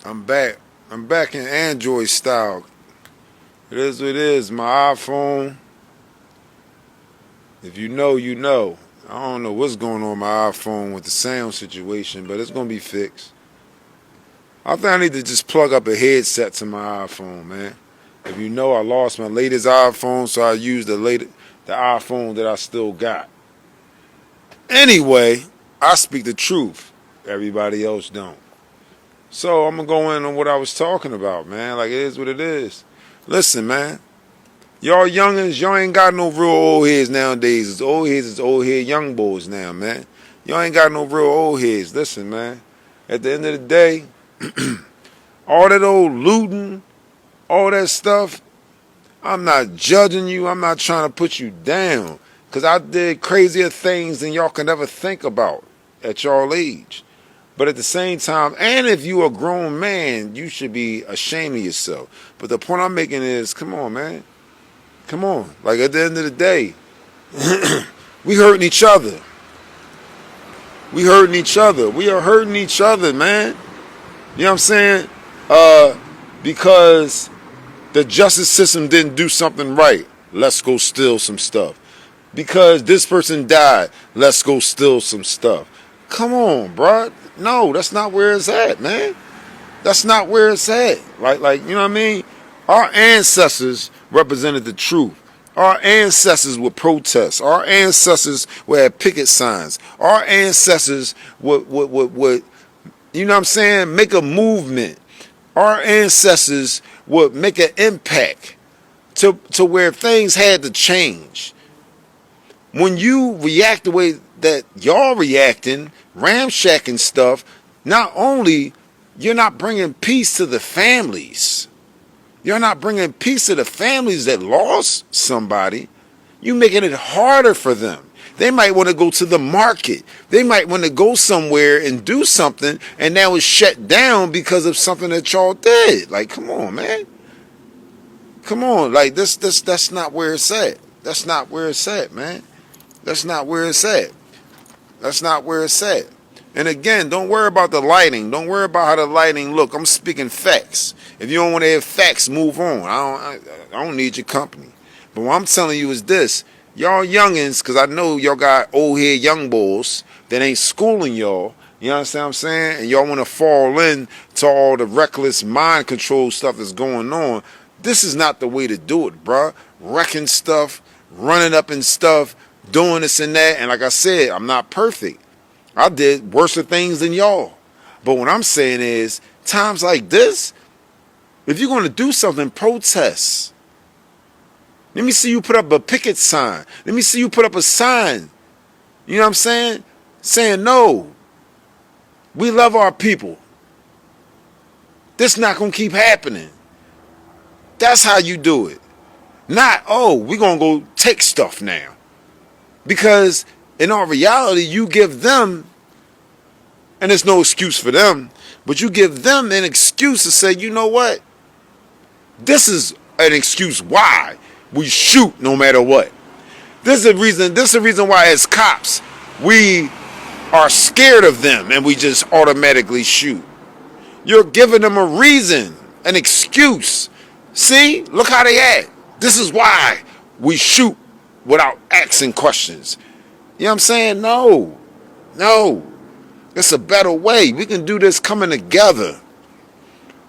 I'm back. I'm back in Android style. It is what it is. My iPhone. If you know, you know. I don't know what's going on with my iPhone with the sound situation, but it's gonna be fixed. I think I need to just plug up a headset to my iPhone, man. If you know, I lost my latest iPhone, so I used the iPhone that I still got. Anyway, I speak the truth. Everybody else don't. So I'm gonna go in on what I was talking about, man. Like, it is what it is. Listen, man. Y'all youngins, y'all ain't got no real old heads nowadays. It's old heads, it's old head young boys now, man. Y'all ain't got no real old heads. Listen, man. At the end of the day, all that old looting, all that stuff, I'm not judging you. I'm not trying to put you down. Because I did crazier things than y'all can ever think about at y'all age. But at the same time, and if you a grown man, you should be ashamed of yourself. But the point I'm making is, come on, man. Come on. Like, at the end of the day, we hurting each other. We hurting each other. We are hurting each other, man. You know what I'm saying? Because the justice system didn't do something right. Let's go steal some stuff. Because this person died. Let's go steal some stuff. Come on, bruh. No, that's not where it's at, man. That's not where it's at. Like, you know what I mean? Our ancestors represented the truth. Our ancestors would protest. Our ancestors would have picket signs. Our ancestors would you know what I'm saying, make a movement. Our ancestors would make an impact to where things had to change. When you react the way that y'all reacting, ramshacking stuff, not only you're not bringing peace to the families, you're not bringing peace to the families that lost somebody, you're making it harder for them. They might want to go to the market. They might want to go somewhere and do something, and now it's shut down because of something that y'all did. Like, come on, man. Come on. Like, that's not where it's at. That's not where it's at, man. That's not where it's at. That's not where it's at. And again, don't worry about the lighting. Don't worry about how the lighting look. I'm speaking facts. If you don't want to have facts, move on. I don't need your company. But what I'm telling you is this. Y'all youngins, because I know y'all got old head young boys that ain't schooling y'all. You understand what I'm saying? And y'all want to fall in to all the reckless mind control stuff that's going on. This is not the way to do it, bruh. Wrecking stuff, running up and stuff, doing this and that. And like I said, I'm not perfect. I did worse things than y'all. But what I'm saying is, times like this, if you're going to do something, protest. Let me see you put up a picket sign. Let me see you put up a sign. You know what I'm saying? Saying, no, we love our people. This not going to keep happening. That's how you do it. Not, oh, we're going to go take stuff now. Because in all reality, you give them, and there's no excuse for them, but you give them an excuse to say, you know what? This is an excuse why we shoot no matter what. This is the reason why as cops, we are scared of them and we just automatically shoot. You're giving them a reason, an excuse. See? Look how they act. This is why we shoot without asking questions. You know what I'm saying? No. It's a better way. We can do this coming together.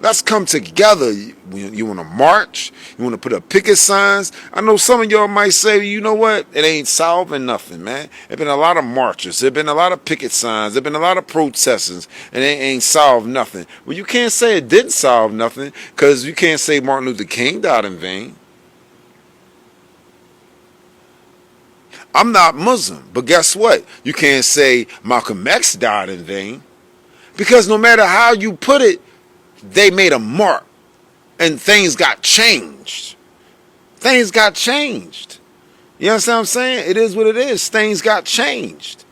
Let's come together. You want to march? You want to put up picket signs? I know some of y'all might say, you know what? It ain't solving nothing, man. There been a lot of marches. There been a lot of picket signs. There been a lot of protesters, and it ain't solved nothing. Well, you can't say it didn't solve nothing, because you can't say Martin Luther King died in vain. I'm not Muslim, but guess what? You can't say Malcolm X died in vain, because no matter how you put it, they made a mark, and things got changed. Things got changed. You understand what I'm saying? It is what it is. Things got changed.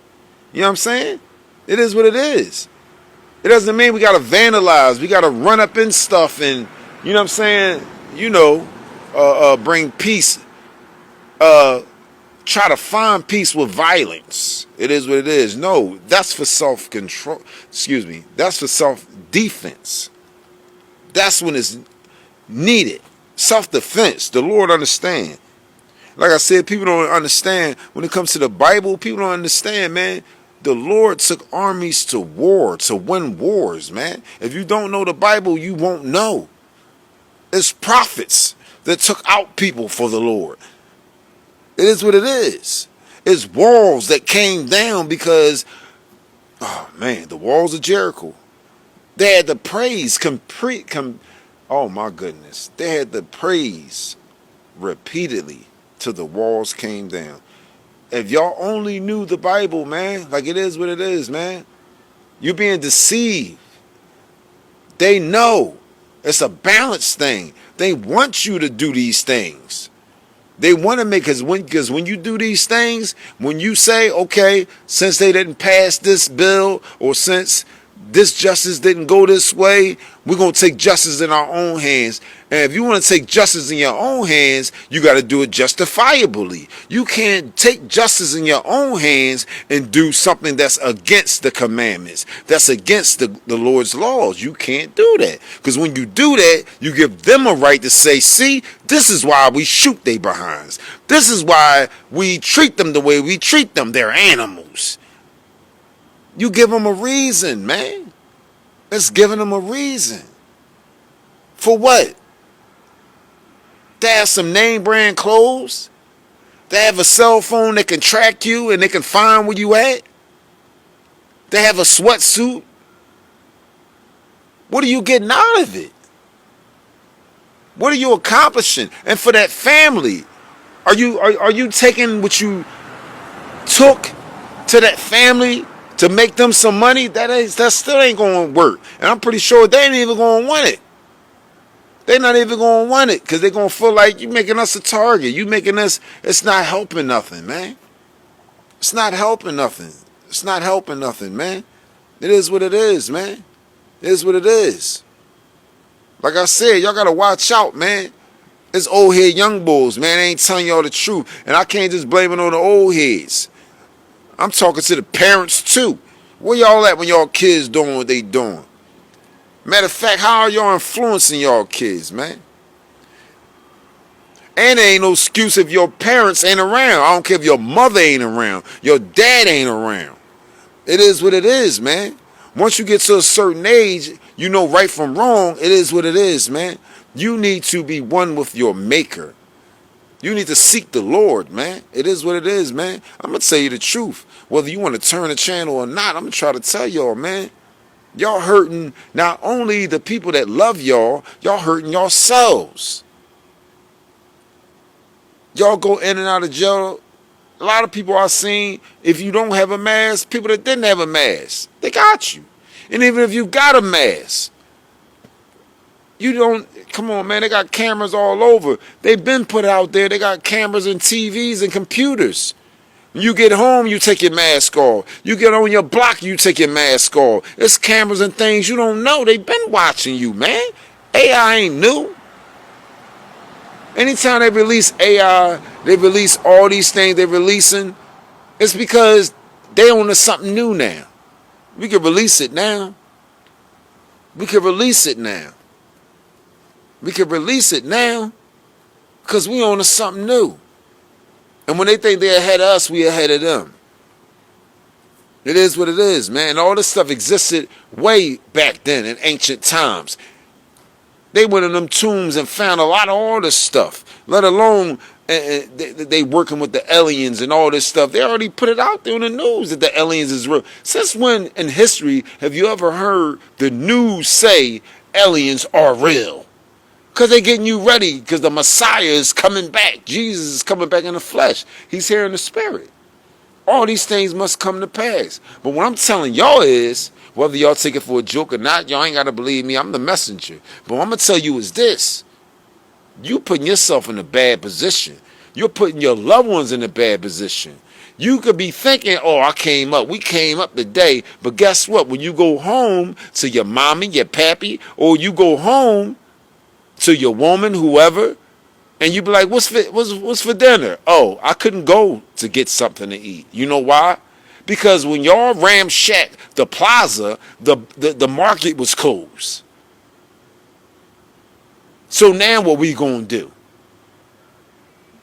You know what I'm saying? It is what it is. It doesn't mean we got to vandalize. We got to run up in stuff and, you know what I'm saying, bring peace, try to find peace with violence. It is what it is. No, that's for self-control. That's for self-defense. That's when it's needed. Self-defense. The Lord understand. Like I said, people don't understand when it comes to the Bible. People don't understand, man. The Lord took armies to war, to win wars, man. If you don't know the Bible, you won't know. It's prophets that took out people for the Lord. It is what it is. It's walls that came down because, oh man, the walls of Jericho. They had to praise oh my goodness. They had to praise repeatedly till the walls came down. If y'all only knew the Bible, man, like it is what it is, man. You're being deceived. They know. It's a balance thing. They want you to do these things. They want to make, because when you do these things, when you say, okay, since they didn't pass this bill, or since this justice didn't go this way, we're going to take justice in our own hands. And if you want to take justice in your own hands, you got to do it justifiably. You can't take justice in your own hands and do something that's against the commandments, that's against the Lord's laws. You can't do that. Because when you do that, you give them a right to say, see, this is why we shoot they behinds. This is why we treat them the way we treat them. They're animals. You give them a reason, man. It's giving them a reason. For what? They have some name brand clothes. They have a cell phone that can track you and they can find where you at. They have a sweatsuit. What are you getting out of it? What are you accomplishing? And for that family, are you taking what you took to that family to make them some money? That still ain't going to work. And I'm pretty sure they ain't even going to want it. They're not even going to want it because they're going to feel like you making us a target. You making us, it's not helping nothing, man. It's not helping nothing. It's not helping nothing, man. It is what it is, man. It is what it is. Like I said, y'all got to watch out, man. It's old head young bulls, man. They ain't telling y'all the truth. And I can't just blame it on the old heads. I'm talking to the parents too. Where y'all at when y'all kids doing what they doing? Matter of fact, how are y'all influencing y'all kids, man? And there ain't no excuse if your parents ain't around. I don't care if your mother ain't around. Your dad ain't around. It is what it is, man. Once you get to a certain age, you know right from wrong. It is what it is, man. You need to be one with your maker. You need to seek the Lord, man. It is what it is, man. I'm going to tell you the truth. Whether you want to turn the channel or not, I'm going to try to tell y'all, man. Y'all hurting not only the people that love y'all hurting yourselves. Y'all go in and out of jail. A lot of people I've seen, if you don't have a mask, people that didn't have a mask, they got you. And even if you got a mask, you don't, come on, man, they got cameras all over. They've been put out there. They got cameras and TVs and computers. When you get home, you take your mask off. You get on your block, you take your mask off. It's cameras and things you don't know. They've been watching you, man. AI ain't new. Anytime they release AI, they release all these things they're releasing, it's because they on to something new now. We can release it now. We can release it now. We can release it now because we on to something new. And when they think they're ahead of us, we ahead of them. It is what it is, man. All this stuff existed way back then in ancient times. They went in them tombs and found a lot of all this stuff, let alone they working with the aliens and all this stuff. They already put it out there on the news that the aliens is real. Since when in history have you ever heard the news say aliens are real? Because they're getting you ready because the Messiah is coming back. Jesus is coming back in the flesh. He's here in the spirit. All these things must come to pass. But what I'm telling y'all is, whether y'all take it for a joke or not, y'all ain't got to believe me. I'm the messenger. But what I'm going to tell you is this. You putting yourself in a bad position. You're putting your loved ones in a bad position. You could be thinking, oh, we came up today. But guess what? When you go home to your mommy, your pappy, or you go home to your woman, whoever, and you be like, what's for dinner? Oh, I couldn't go to get something to eat. You know why? Because when y'all ramshacked the plaza, the market was closed. So now what we gonna do?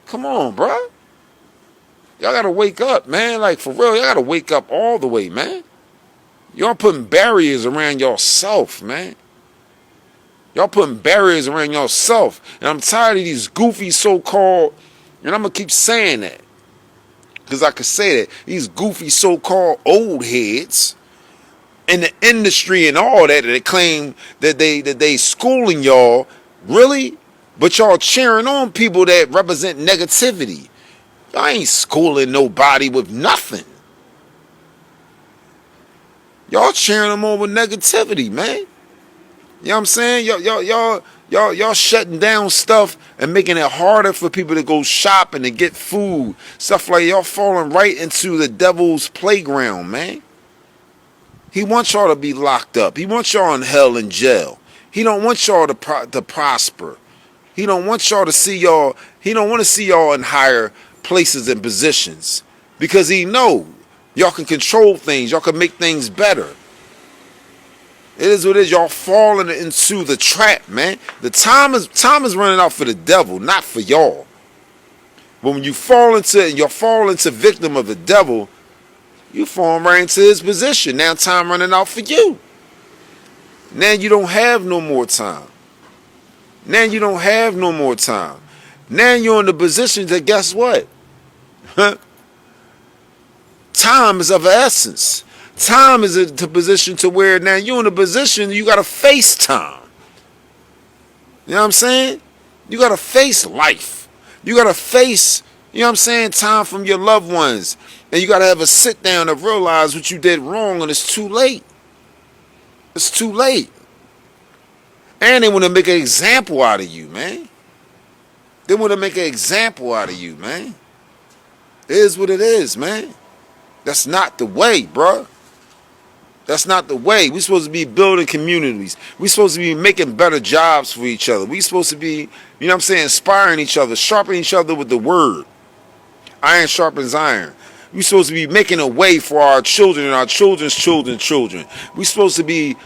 Come on, bro. Y'all gotta wake up, man. Like, for real, y'all gotta wake up all the way, man. Y'all putting barriers around yourself, man. Y'all putting barriers around yourself. And I'm tired of these goofy so-called, and I'm going to keep saying that, because I could say that, these goofy so-called old heads in the industry and all that claim that they schooling y'all, really? But y'all cheering on people that represent negativity. Y'all ain't schooling nobody with nothing. Y'all cheering them on with negativity, man. You know what I'm saying? Y'all shutting down stuff and making it harder for people to go shopping and get food. Stuff like y'all falling right into the devil's playground, man. He wants y'all to be locked up. He wants y'all in hell and jail. He don't want y'all to prosper. He don't want y'all to see y'all. He don't want to see y'all in higher places and positions, because he know y'all can control things. Y'all can make things better. It is what it is. Y'all falling into the trap, man. The time is running out for the devil, not for y'all. But when you fall into victim of the devil, you fall right into his position. Now time running out for you. Now you don't have no more time. Now you don't have no more time. Now you're in the position that, guess what? Time is of essence. Time is in the position to where now you're in a position you got to face time. You know what I'm saying? You got to face life. You got to face, you know what I'm saying, time from your loved ones. And you got to have a sit down to realize what you did wrong, and it's too late. It's too late. And they want to make an example out of you, man. They want to make an example out of you, man. It is what it is, man. That's not the way, bro. That's not the way. We're supposed to be building communities. We're supposed to be making better jobs for each other. We're supposed to be, you know what I'm saying, inspiring each other, sharpening each other with the word. Iron sharpens iron. We're supposed to be making a way for our children and our children's children. We're supposed to be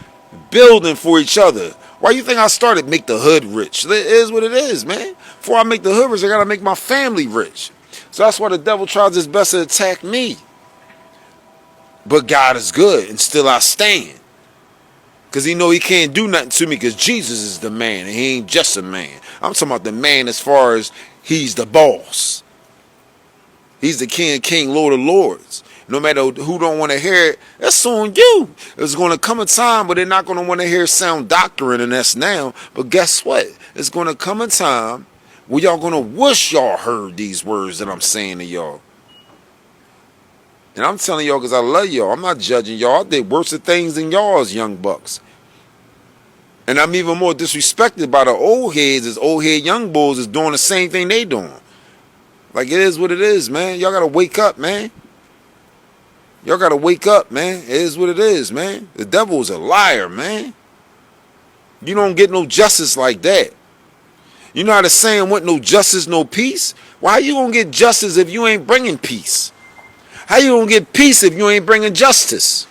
building for each other. Why you think I started Make the Hood Rich? It is what it is, man. Before I make the hood rich, I got to make my family rich. So that's why the devil tries his best to attack me. But God is good, and still I stand. Because he know he can't do nothing to me, because Jesus is the man, and he ain't just a man. I'm talking about the man as far as he's the boss. He's the king of kings, lord of lords. No matter who don't want to hear it, that's on you. There's going to come a time where they're not going to want to hear sound doctrine, and that's now. But guess what? It's going to come a time where y'all going to wish y'all heard these words that I'm saying to y'all. And I'm telling y'all because I love y'all. I'm not judging y'all. I did worse things than y'all as young bucks. And I'm even more disrespected by the old heads as old head young bulls is doing the same thing they doing. Like, it is what it is, man. Y'all got to wake up, man. Y'all got to wake up, man. It is what it is, man. The devil is a liar, man. You don't get no justice like that. You know how the saying went, no justice, no peace? Why you going to get justice if you ain't bringing peace? How you going to get peace if you ain't bringing justice?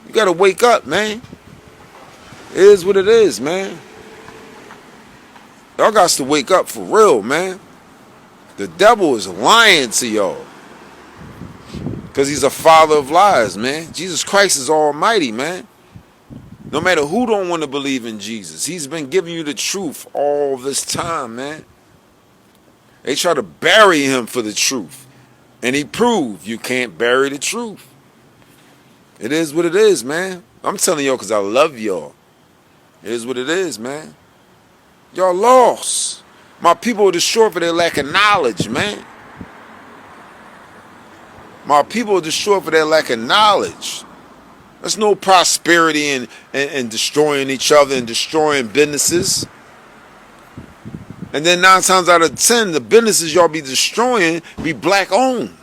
You got to wake up, man. It is what it is, man. Y'all got to wake up for real, man. The devil is lying to y'all. Because he's a father of lies, man. Jesus Christ is almighty, man. No matter who don't want to believe in Jesus, he's been giving you the truth all this time, man. They try to bury him for the truth. And he proved you can't bury the truth. It is what it is, man. I'm telling y'all because I love y'all. It is what it is, man. Y'all lost. My people are destroyed for their lack of knowledge, man. My people are destroyed for their lack of knowledge. There's no prosperity in destroying each other and destroying businesses. And then 9 times out of 10, the businesses y'all be destroying be black owned.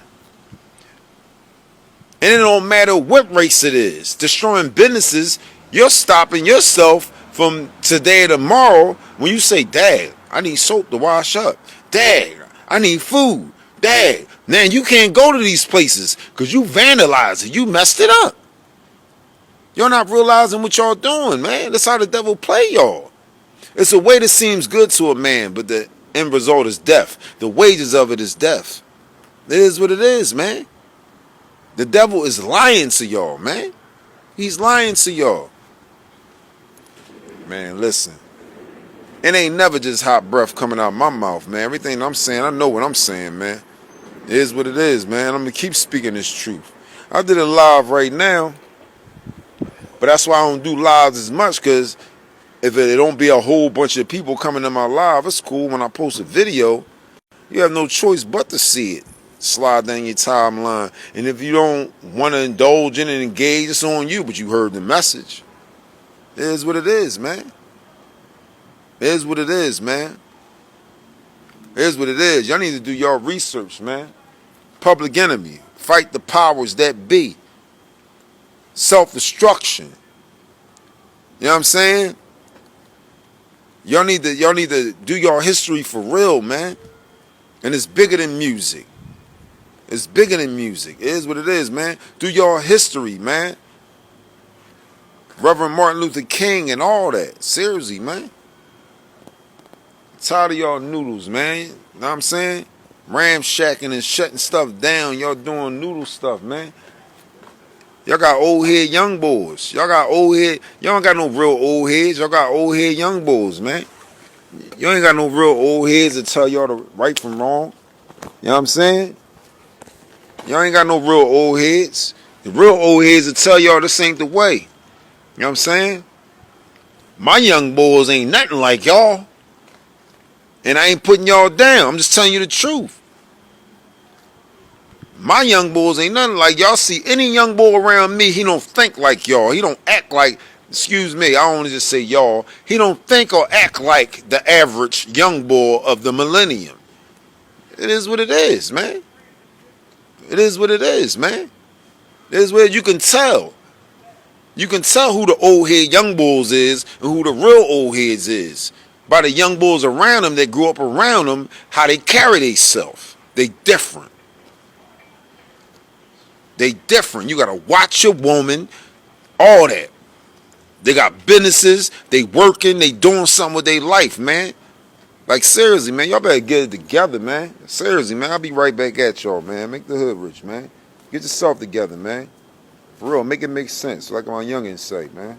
And it don't matter what race it is. Destroying businesses, you're stopping yourself from today to tomorrow when you say, Dad, I need soap to wash up. Dad, I need food. Dad, man, you can't go to these places because you vandalized it. You messed it up. You're not realizing what y'all doing, man. That's how the devil play y'all. It's a way that seems good to a man, but the end result is death. The wages of it is death. It is what it is, man. The devil is lying to y'all, man. He's lying to y'all. Man, listen. It ain't never just hot breath coming out my mouth, man. Everything I'm saying, I know what I'm saying, man. It is what it is, man. I'm going to keep speaking this truth. I did it live right now, but that's why I don't do lives as much, because if it don't be a whole bunch of people coming to my live, it's cool. When I post a video, you have no choice but to see it. Slide down your timeline. And if you don't want to indulge in and engage, it's on you, but you heard the message. It is what it is, man. It is what it is, man. It is what it is. Y'all need to do your research, man. Public enemy. Fight the powers that be. Self-destruction. You know what I'm saying? Y'all need to do your history for real, man. And it's bigger than music. It's bigger than music. It is what it is, man. Do your history, man. Reverend Martin Luther King and all that. Seriously, man. Tired of y'all noodles, man. Know what I'm saying? Ramshacking and shutting stuff down. Y'all doing noodle stuff, man. Y'all got old head young boys. Y'all got old head. Y'all don't got no real old heads. Y'all got old head young boys, man. You ain't got no real old heads to tell y'all the right from wrong. You know what I'm saying? Y'all ain't got no real old heads. The real old heads will tell y'all this ain't the way. You know what I'm saying? My young boys ain't nothing like y'all. And I ain't putting y'all down. I'm just telling you the truth. My young boys ain't nothing like y'all. See any young boy around me, he don't think like y'all. He don't act like, excuse me, I don't want to just say y'all. He don't think or act like the average young boy of the millennium. It is what it is, man. It is what it is, man. It is where you can tell. You can tell who the old head young bulls is and who the real old heads is by the young bulls around them that grew up around them, how they carry themselves. They different. They different. You gotta watch your woman, all that. They got businesses, they working, they doing something with their life, man. Like seriously, man, y'all better get it together, man. Seriously, man, I'll be right back at y'all, man. Make the hood rich, man. Get yourself together, man. For real, make it make sense, like my youngins say, man.